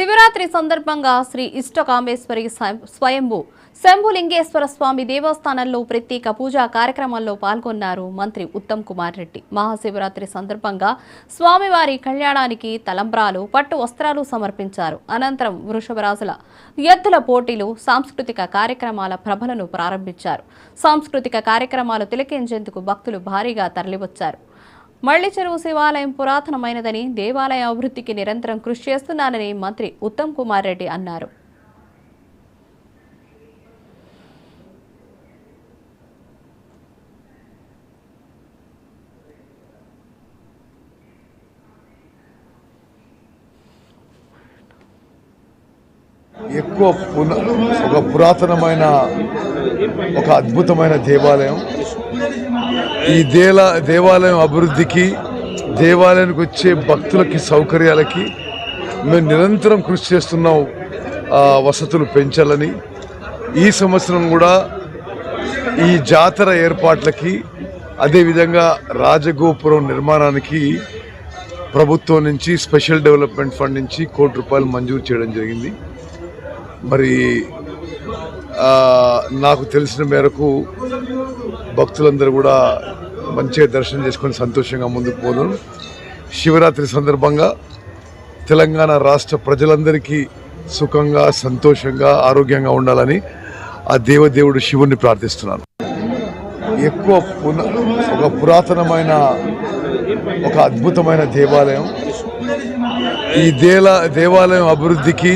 శివరాత్రి సందర్భంగా శ్రీ ఇష్టకామేశ్వరి స్వయంభూ శంభులింగేశ్వర స్వామి దేవస్థానంలో ప్రత్యేక పూజా కార్యక్రమాల్లో పాల్గొన్నారు మంత్రి ఉత్తమ్ కుమార్ రెడ్డి. మహాశివరాత్రి సందర్భంగా స్వామివారి కళ్యాణానికి తలంబ్రాలు, పట్టు వస్త్రాలు సమర్పించారు. అనంతరం వృషభరాజుల ఎద్దుల పోటీలు, సాంస్కృతిక కార్యక్రమాల ప్రభలను ప్రారంభించారు. సాంస్కృతిక కార్యక్రమాలు తిలకించేందుకు భక్తులు భారీగా తరలివచ్చారు. మళ్లీ-చెరువు శివాలయం పురాతనమైనదని, దేవాలయ అభివృద్ధికి నిరంతరం కృషి చేస్తున్నానని మంత్రి ఉత్తమ్ కుమార్ రెడ్డి అన్నారు. ఎక్కువ ఒక పురాతనమైన ఒక అద్భుతమైన దేవాలయం. ఈ దేవాలయం అభివృద్ధికి, దేవాలయానికి వచ్చే భక్తులకి సౌకర్యాలకి మేము నిరంతరం కృషి చేస్తున్నాం. వసతులు పెంచాలని ఈ సంవత్సరం కూడా ఈ జాతర ఏర్పాట్లకి, అదేవిధంగా రాజగోపురం నిర్మాణానికి ప్రభుత్వం నుంచి స్పెషల్ డెవలప్మెంట్ ఫండ్ నుంచి ₹1 కోటి మంజూరు చేయడం జరిగింది. మరి నాకు తెలిసిన మేరకు భక్తులందరూ కూడా మంచిగా దర్శనం చేసుకొని సంతోషంగా ముందుకు పోదాం. శివరాత్రి సందర్భంగా తెలంగాణ రాష్ట్ర ప్రజలందరికీ సుఖంగా, సంతోషంగా, ఆరోగ్యంగా ఉండాలని ఆ దేవదేవుడు శివుణ్ణి ప్రార్థిస్తున్నాను. ఎక్కువ ఒక పురాతనమైన ఒక అద్భుతమైన దేవాలయం. ఈ దేవాలయం అభివృద్ధికి,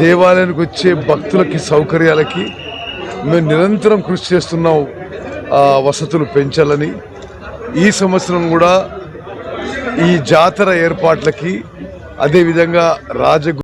దేవాలయానికి వచ్చే భక్తులకి సౌకర్యాలకి మేము నిరంతరం కృషి చేస్తున్నాం. వసతులు పెంచాలని ఈ సంవత్సరం కూడా ఈ జాతర ఏర్పాట్లకి, అదేవిధంగా